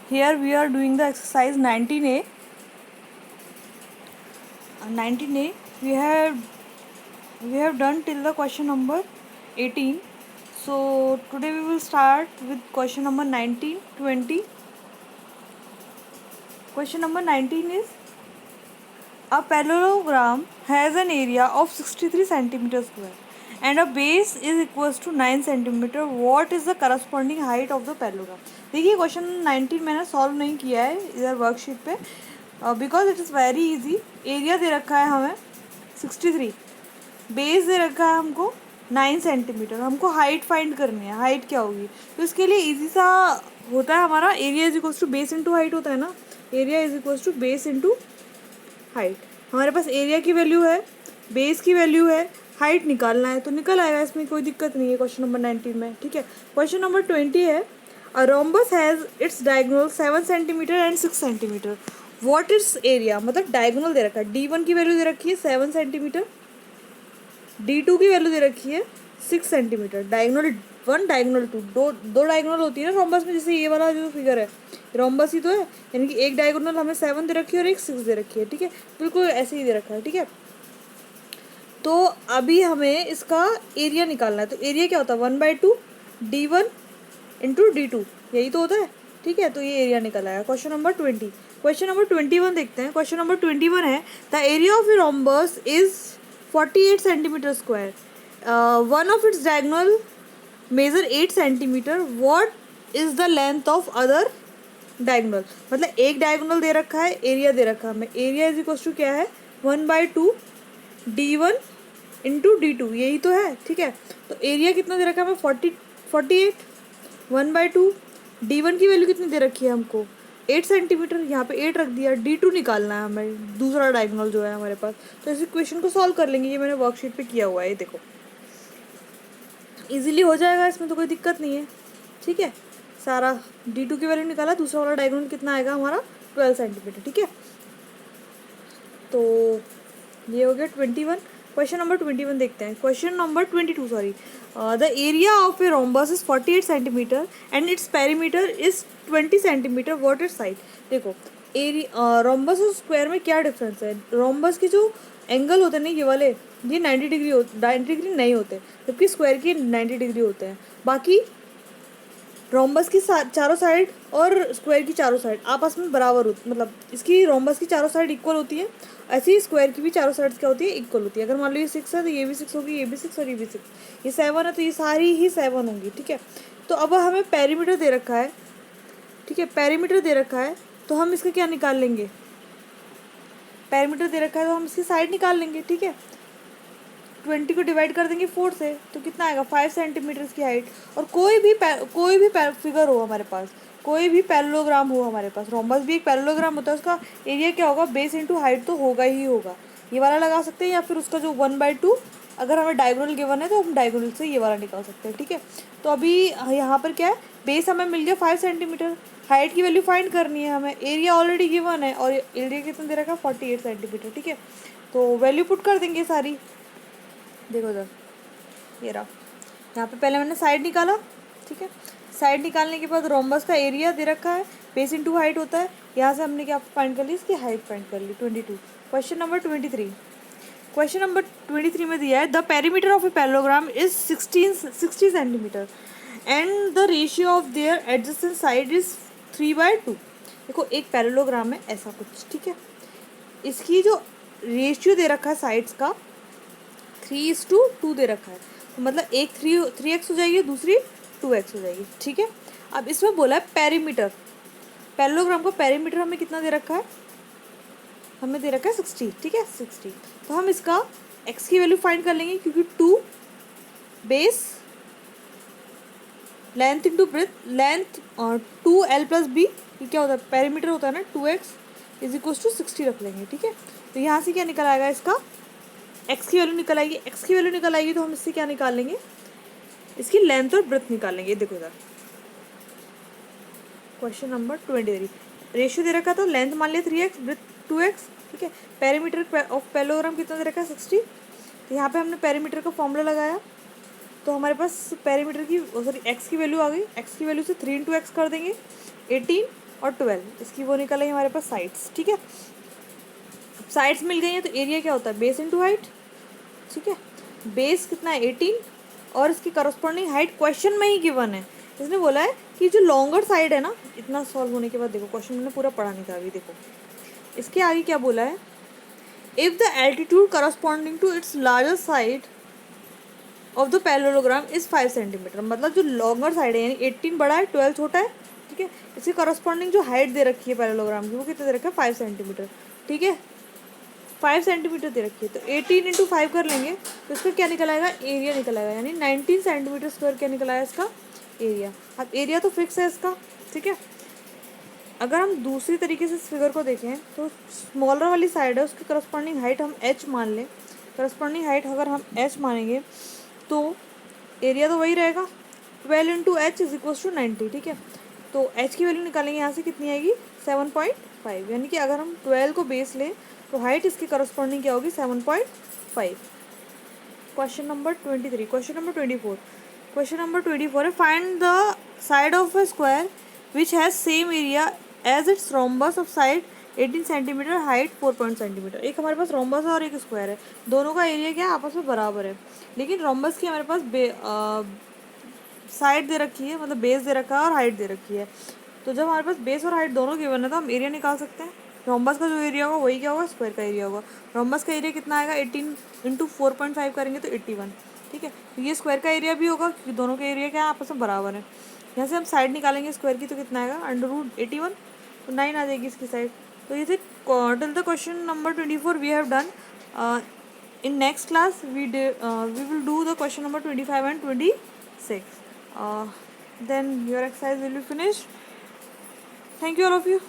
Here we are doing the exercise 19A. 19A we have done till the question number 18. So today we will start with question number 19, 20. Question number 19 is, a parallelogram has an area of 63 centimeters square and a base is equals to 9 centimeter. What is the corresponding height of the parallelogram? देखिए question 19 मैंने solve नहीं किया है इधर worksheet पे because it is very easy. Area दे रखा है हमें 63, बेस दे रखा है हमको 9 सेंटीमीटर. हमको हाइट फाइंड करनी है. हाइट क्या होगी? तो इसके लिए इजी सा होता है हमारा area is equals to base into height होता है ना. Area is equals to base into height. हमारे पास एरिया की वैल्यू है, बेस की वैल्यू है, हाइट निकालना है तो निकल आएगा. इसमें कोई दिक्कत नहीं है क्वेश्चन नंबर 19 में. ठीक है. क्वेश्चन नंबर 20 है, a rhombus has its diagonal 7 centimetre and 6 centimetre. What it's area? मतलब डायगोनल दे रखा है. D1 की वैल्यू दे रखी है 7 सेंटीमीटर, D2 की वैल्यू दे रखी है 6 सेंटीमीटर. डायगोनल 1, डायगोनल 2, दो डायगोनल होती है ना रोम्बस में. जैसे ये वाला जो फिगर है रोम्बस ही तो है, यानी कि एक डायगोनल हमें 7 दे रखी है और एक 6 दे रखी है. ठीक है, बिल्कुल ऐसे ही दे रखा है. ठीक है, तो अभी हमें इसका एरिया निकालना है. तो एरिया क्या होता है? 1/2 D1 इंटू D2, यही तो होता है. ठीक है, तो ये एरिया निकल आया. Question number 20. क्वेश्चन नंबर 21 देखते हैं. क्वेश्चन नंबर 21 है, the area of a rhombus is 48 centimetre square. One of its diagonal measure 8 centimetre. What is the length of other diagonal? मतलब एक डायगोनल दे रखा है, एरिया दे रखा है हमें. एरिया इज इक्वल टू क्या है? 1/2 D1 इंटू D2, यही तो है. ठीक है, तो एरिया कितना दे रखा है हमें? 48. 1/2 D1 की वैल्यू कितनी दे रखी है हमको? 8 सेंटीमीटर. यहाँ पे 8 रख दिया. D2 निकालना है हमें, दूसरा डायगोनल जो है हमारे पास. तो इस इक्वेशन को सॉल्व कर लेंगे. ये मैंने वर्कशीट पे किया हुआ है, ये देखो इजीली हो जाएगा, इसमें तो कोई दिक्कत नहीं है. ठीक है, सारा D2 की वैल्यू निकाला. दूसरा वाला डायगोनल कितना आएगा हमारा? 12 सेंटीमीटर. ठीक है, तो ये हो गया 21. क्वेश्चन नंबर 21 देखते हैं. Question number 22 sorry. The area of a rhombus is 48 centimetre and its perimeter is 20 centimetre. What it's side? देखो एरिया रोम्बस और स्क्वायर में क्या डिफरेंस है? रोम्बस के जो एंगल होते हैं ना, ये वाले, ये 90 डिग्री 90 डिग्री नहीं होते, जबकि स्क्वायर के 90 डिग्री होते हैं. बाकी रोम्बस की चारों साइड और स्क्वायर की चारों साइड आपस में बराबर होती, मतलब इसकी रोम्बस की चारों साइड इक्वल होती है. ऐसे ही स्क्वायर की भी चारों साइड्स क्या होती है? इक्वल होती है. अगर मान लो ये 6 है तो ये भी 6 होगी, ये भी 6 और ये भी 6. ये 7 है तो ये सारी ही 7 होंगी. ठीक है, तो अब हमें पेरीमीटर दे रखा है. ठीक है, पेरीमीटर दे रखा है तो हम इसका क्या निकाल लेंगे? पेरीमीटर दे रखा है तो हम इसकी साइड निकाल लेंगे. ठीक है, 20 को डिवाइड कर देंगे 4 से तो कितना आएगा? 5 सेंटीमीटर की हाइट. और कोई भी फिगर हो हमारे पास, कोई भी पैरेललोग्राम हो हमारे पास, रोम्बस भी एक पैरेललोग्राम होता है, उसका एरिया क्या होगा? बेस इंटू हाइट तो होगा ही होगा. ये वाला लगा सकते हैं या फिर उसका जो 1/2, अगर हमें डायगोनल गिवन है तो हम डायगोनल से ये वाला निकाल सकते हैं. ठीक है, तो अभी यहाँ पर क्या है? बेस हमें मिल गया 5 सेंटीमीटर. हाइट की वैल्यू फाइंड करनी है हमें. एरिया ऑलरेडी गिवन है और एरिया कितना दे रखा है? 48 सेंटीमीटर. ठीक है, तो वैल्यू पुट कर देंगे सारी. देखो इधर, ये रहा. यहाँ पे पहले मैंने साइड निकाला. ठीक है, साइड निकालने के बाद रोम्बस का एरिया दे रखा है, बेस इंटू हाइट होता है. यहाँ से हमने क्या फाइंड कर ली? इसकी हाइट फाइंड कर ली 22. Question number 23. क्वेश्चन नंबर 23 में दिया है, the perimeter of a parallelogram is 60 centimetre and the ratio of their adjacent side is 3/2. देखो एक पैरेललोग्राम है ऐसा कुछ. ठीक है, इसकी जो रेशियो दे रखा है साइड्स का 3:2 दे रखा है. तो मतलब एक 3x हो जाएगी, दूसरी 2x हो जाएगी. ठीक है, अब इसमें बोला है पेरीमीटर. पैरेललोग्राम का पेरीमीटर हमें कितना दे रखा है? हमें दे रखा है 60. ठीक है, 60. तो हम इसका x की वैल्यू फाइंड कर लेंगे, क्योंकि 2 base length into breadth, length 2l+b, ये क्या होता है? पेरीमीटर होता है ना. 2x इज इक्वल टू 60 रख लेंगे. ठीक है, तो यहाँ से क्या निकल आएगा? इसका x की वैल्यू निकल आएगी. x की वैल्यू निकल आएगी तो हम इससे क्या निकाल लेंगे? इसकी लेंथ और ब्रेथ निकाल लेंगे. देखो इधर क्वेश्चन नंबर 23. रेशियो दे रखा था, लेंथ मान लिया 3x, ब्रेथ 2x. ठीक है, पेरीमीटर ऑफ पैरेललोग्राम कितना दे रखा है? 60. तो यहाँ पे हमने पेरीमीटर का फॉर्मूला लगाया तो हमारे पास पेरीमीटर की सॉरी एक्स की वैल्यू आ गई. एक्स की वैल्यू से 3 × x कर देंगे 18 और 12, इसकी वो निकल आई हमारे पास साइड्स, ठीक है। साइड्स मिल गई हैं तो एरिया क्या होता है, बेस इंटू हाइट, ठीक है। बेस कितना है 18 और इसकी करस्पॉन्डिंग हाइट क्वेश्चन में ही गिवन है। इसने बोला है कि जो लॉन्गर साइड है ना, इतना सॉल्व होने के बाद देखो क्वेश्चन मैंने पूरा पढ़ा नहीं था अभी, देखो इसके आगे क्या बोला है, if the altitude corresponding to its larger side of the parallelogram is 5 centimetre, मतलब जो लॉन्गर साइड है यानी 18 बड़ा है 12 छोटा है, ठीक है। इसकी करस्पॉन्डिंग जो हाइट दे रखी है पैरेललोग्राम की वो कितना दे रखा है 5 सेंटीमीटर, ठीक है। 5 सेंटीमीटर दे रखी है तो 18 इंटू 5 कर लेंगे तो इसका क्या निकल आएगा, एरिया निकल आएगा, यानी 19 सेंटीमीटर स्क्वायर क्या निकल आया इसका एरिया। अब एरिया तो फिक्स है इसका, ठीक है। अगर हम दूसरी तरीके से इस फिगर को देखें तो स्मॉलर वाली साइड है उसकी करस्पॉन्डिंग हाइट हम h मान लें, करस्पॉन्डिंग हाइट अगर हम h मानेंगे तो एरिया तो वही रहेगा 12 into H is equals to 90, ठीक है। तो h की वैल्यू निकालेंगे यहाँ से कितनी आएगी 7.5, यानी कि अगर हम 12 को बेस लें तो हाइट इसकी करस्पॉन्डिंग क्या होगी 7.5। Question number 23, question number 24, question number 24 है find the side of a square which has same area as its rhombus of side 18 centimetre height 4 centimetre. एक हमारे पास रोम्बस है और एक स्क्वायर है, दोनों का एरिया क्या है आपस में बराबर है, लेकिन रोम्बस की हमारे पास साइड दे रखी है, मतलब बेस दे रखा है और हाइट दे रखी है। तो जब हमारे पास बेस और हाइट दोनों गिवन है तो हम एरिया निकाल सकते हैं। रोम्बस का जो एरिया होगा वही क्या होगा स्क्वायर का एरिया होगा। रोम्बस का एरिया कितना आएगा 18 इंटू 4.5 करेंगे तो 81, ठीक है। तो ये स्क्वायर का एरिया भी होगा क्योंकि दोनों का एरिया क्या है आपस में बराबर है। यहाँ से हम साइड निकालेंगे स्क्वायर की तो कितना आएगा √81, तो 9 आ जाएगी इसकी साइड। तो ये थे till the question number 24 we have done. in next class we will do the question number 25 and 26. Then your exercise will be finished. Thank you all of you.